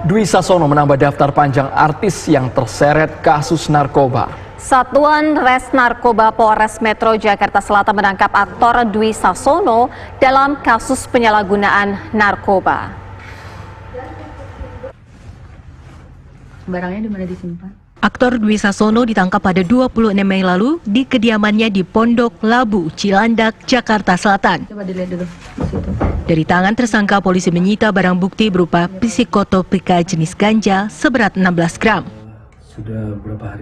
Dwi Sasono menambah daftar panjang artis yang terseret kasus narkoba. Satuan Res Narkoba Polres Metro Jakarta Selatan menangkap aktor Dwi Sasono dalam kasus penyalahgunaan narkoba. Barangnya di mana disimpan? Aktor Dwi Sasono ditangkap pada 26 Mei lalu di kediamannya di Pondok Labu, Cilandak, Jakarta Selatan. Coba dilihat dulu di situ. Dari tangan tersangka, polisi menyita barang bukti berupa psikotropika jenis ganja seberat 16 gram.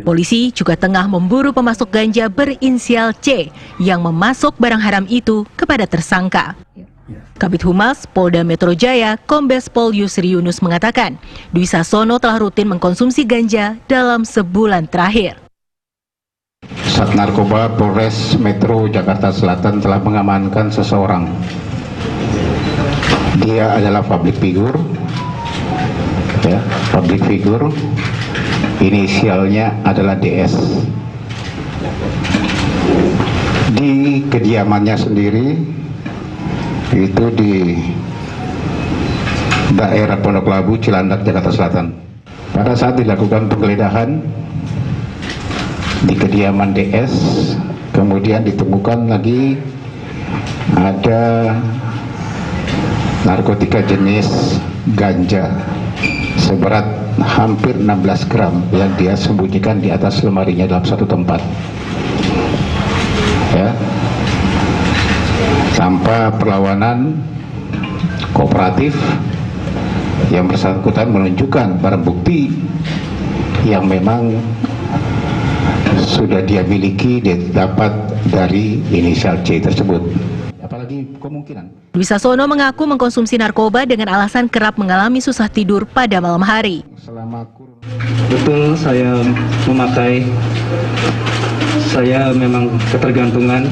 Polisi juga tengah memburu pemasok ganja berinisial C yang memasok barang haram itu kepada tersangka. Kabid Humas Polda Metro Jaya, Kombes Pol Yusri Yunus mengatakan, Dwi Sasono telah rutin mengkonsumsi ganja dalam sebulan terakhir. Sat Narkoba Polres Metro Jakarta Selatan telah mengamankan seseorang. Dia adalah public figure, inisialnya adalah DS. Di kediamannya sendiri, itu di daerah Pondok Labu, Cilandak, Jakarta Selatan. Pada saat dilakukan penggeledahan di kediaman DS, kemudian ditemukan lagi ada narkotika jenis ganja seberat hampir 16 gram yang dia sembunyikan di atas lemarinya dalam satu tempat. Ya. Tanpa perlawanan kooperatif, yang bersangkutan menunjukkan barang bukti yang memang sudah dia miliki, dia dapat dari inisial C tersebut. Apalagi kemungkinan. Dwi Sasono mengaku mengkonsumsi narkoba dengan alasan kerap mengalami susah tidur pada malam hari. Betul, saya memakai, saya memang ketergantungan,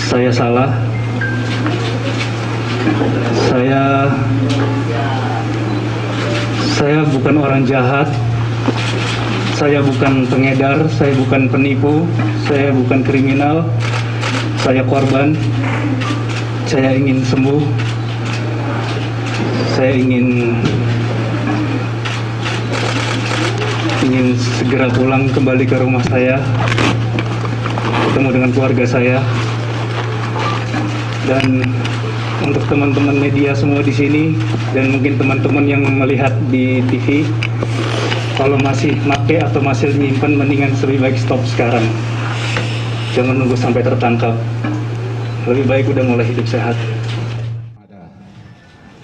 saya salah, saya bukan orang jahat, saya bukan pengedar, saya bukan penipu, saya bukan kriminal, saya korban, saya ingin sembuh, saya ingin segera pulang kembali ke rumah saya, ketemu dengan keluarga saya. Dan untuk teman-teman media semua di sini dan mungkin teman-teman yang melihat di TV, kalau masih pakai atau masih menyimpan, mendingan lebih baik stop sekarang. Jangan nunggu sampai tertangkap. Lebih baik udah mulai hidup sehat.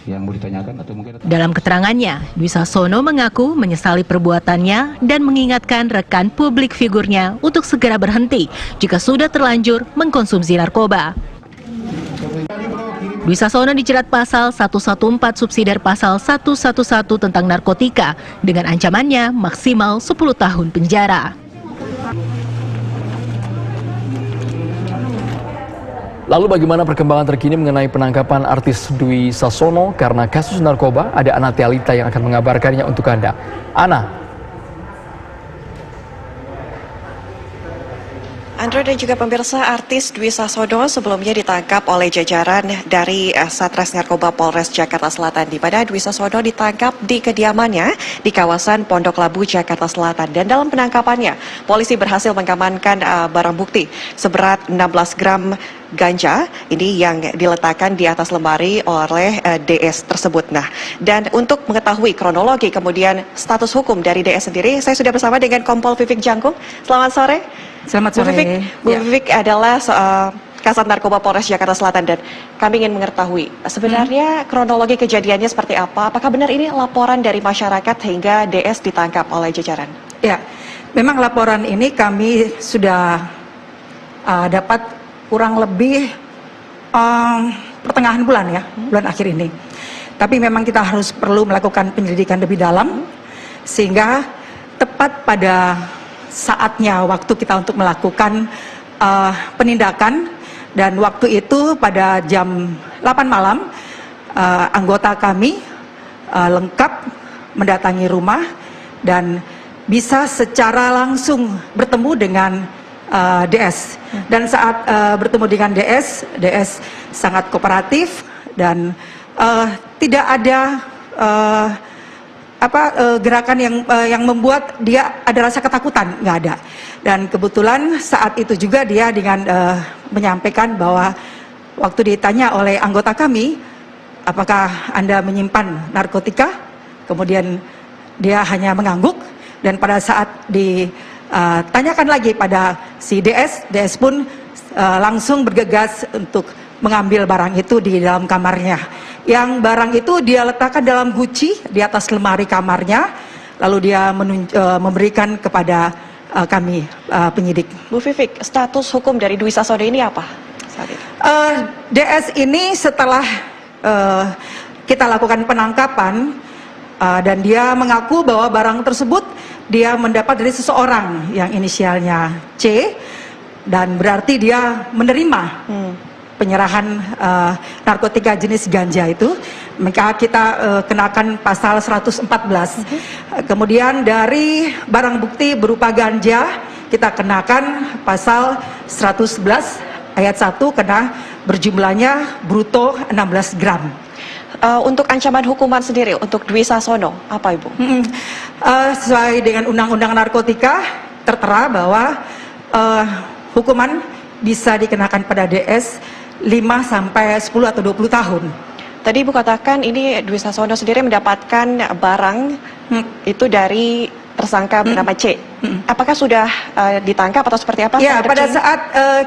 Yang mau ditanyakan atau mungkin... Dalam keterangannya, Dwi Sasono mengaku menyesali perbuatannya dan mengingatkan rekan publik figurnya untuk segera berhenti jika sudah terlanjur mengkonsumsi narkoba. Dwi Sasono dijerat pasal 114 subsidiar pasal 111 tentang narkotika dengan ancamannya maksimal 10 tahun penjara. Lalu bagaimana perkembangan terkini mengenai penangkapan artis Dwi Sasono karena kasus narkoba? Ada Ana Tialita yang akan mengabarkannya untuk Anda. Ana. Andra dan juga pemirsa, artis Dwi Sasono sebelumnya ditangkap oleh jajaran dari Satres Narkoba Polres Jakarta Selatan, di mana Dwi Sasono ditangkap di kediamannya di kawasan Pondok Labu, Jakarta Selatan. Dan dalam penangkapannya, polisi berhasil mengamankan barang bukti seberat 16 gram ganja ini yang diletakkan di atas lemari oleh DS tersebut. Nah, dan untuk mengetahui kronologi kemudian status hukum dari DS sendiri, saya sudah bersama dengan Kompol Vivik Jangkung. Selamat sore. Selamat sore. Bu Vivik adalah Kasat Narkoba Polres Jakarta Selatan dan kami ingin mengetahui sebenarnya kronologi kejadiannya seperti apa? Apakah benar ini laporan dari masyarakat hingga DS ditangkap oleh jajaran? Ya, memang laporan ini kami sudah dapat kurang lebih pertengahan bulan ya, bulan akhir ini. Tapi memang kita harus perlu melakukan penyelidikan lebih dalam sehingga tepat pada saatnya waktu kita untuk melakukan penindakan. Dan waktu itu pada jam 8 malam anggota kami lengkap mendatangi rumah dan bisa secara langsung bertemu dengan DS. Dan saat bertemu dengan DS sangat kooperatif dan tidak ada gerakan yang membuat dia ada rasa ketakutan, nggak ada. Dan kebetulan saat itu juga dia dengan menyampaikan bahwa waktu ditanya oleh anggota kami, apakah Anda menyimpan narkotika? Kemudian dia hanya mengangguk, dan pada saat ditanyakan lagi pada si DS pun langsung bergegas untuk mengambil barang itu di dalam kamarnya. Yang barang itu dia letakkan dalam guci di atas lemari kamarnya, lalu dia memberikan kepada kami penyidik. Bu Vivik, status hukum dari Dwi Sasono ini apa saat itu? DS ini setelah kita lakukan penangkapan dan dia mengaku bahwa barang tersebut dia mendapat dari seseorang yang inisialnya C, dan berarti dia menerima penyerahan narkotika jenis ganja itu, maka kita kenakan pasal 114. Kemudian dari barang bukti berupa ganja kita kenakan pasal 111 ayat 1 karena berjumlahnya bruto 16 gram. Untuk ancaman hukuman sendiri untuk Dwi Sasono apa Ibu? Sesuai dengan undang-undang narkotika tertera bahwa hukuman bisa dikenakan pada DS 5 sampai 10 atau 20 tahun. Tadi Ibu katakan ini Dwi Sasono sendiri mendapatkan barang itu dari tersangka bernama C. Apakah sudah ditangkap atau seperti apa? Ya, pada saat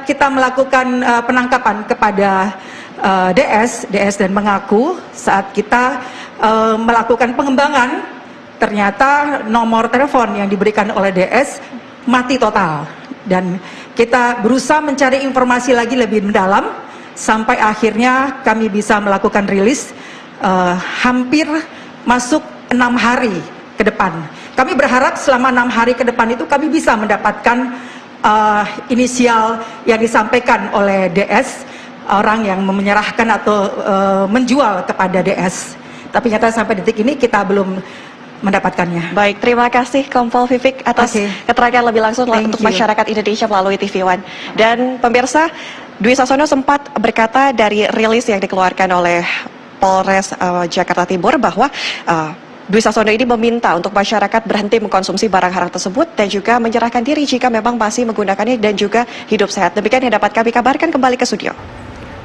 kita melakukan penangkapan kepada DS dan mengaku saat kita melakukan pengembangan, ternyata nomor telepon yang diberikan oleh DS mati total. Dan kita berusaha mencari informasi lagi lebih mendalam, sampai akhirnya kami bisa melakukan rilis hampir masuk 6 hari ke depan. Kami berharap selama 6 hari ke depan itu kami bisa mendapatkan inisial yang disampaikan oleh DS, orang yang menyerahkan atau menjual kepada DS. Tapi nyata sampai detik ini kita belum mendapatkannya. Baik, terima kasih Kompol Vivik atas keterangan lebih langsung untuk masyarakat Indonesia melalui TV One. Dan pemirsa, Dwi Sasono sempat berkata dari rilis yang dikeluarkan oleh Polres Jakarta Timur bahwa Dwi Sasono ini meminta untuk masyarakat berhenti mengkonsumsi barang haram tersebut dan juga menyerahkan diri jika memang masih menggunakannya dan juga hidup sehat. Demikian yang dapat kami kabarkan, kembali ke studio.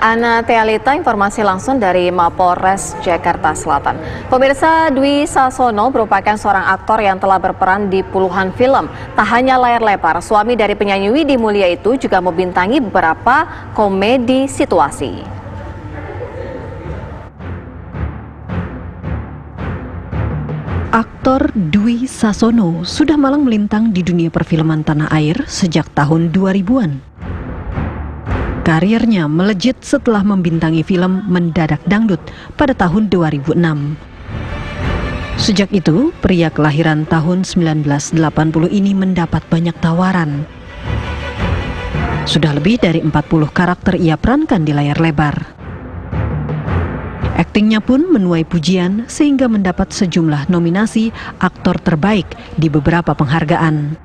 Ana Tealita, informasi langsung dari Mapolres Jakarta Selatan. Pemirsa, Dwi Sasono merupakan seorang aktor yang telah berperan di puluhan film. Tak hanya layar lebar, suami dari penyanyi Widi Mulia itu juga membintangi beberapa komedi situasi. Aktor Dwi Sasono sudah malang melintang di dunia perfilman tanah air sejak tahun 2000-an. Karirnya melejit setelah membintangi film Mendadak Dangdut pada tahun 2006. Sejak itu, pria kelahiran tahun 1980 ini mendapat banyak tawaran. Sudah lebih dari 40 karakter ia perankan di layar lebar. Aktingnya pun menuai pujian sehingga mendapat sejumlah nominasi aktor terbaik di beberapa penghargaan.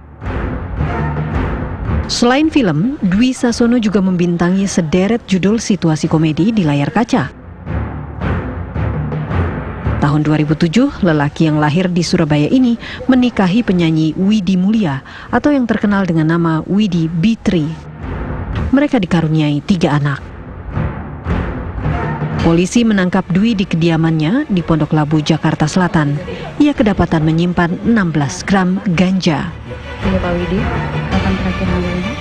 Selain film, Dwi Sasono juga membintangi sederet judul situasi komedi di layar kaca. Tahun 2007, lelaki yang lahir di Surabaya ini menikahi penyanyi Widi Mulia atau yang terkenal dengan nama Widi Bitri. Mereka dikaruniai 3 anak. Polisi menangkap Dwi di kediamannya di Pondok Labu, Jakarta Selatan. Ia kedapatan menyimpan 16 gram ganja. Iya Pak Widi, kapan terakhir ngambilnya?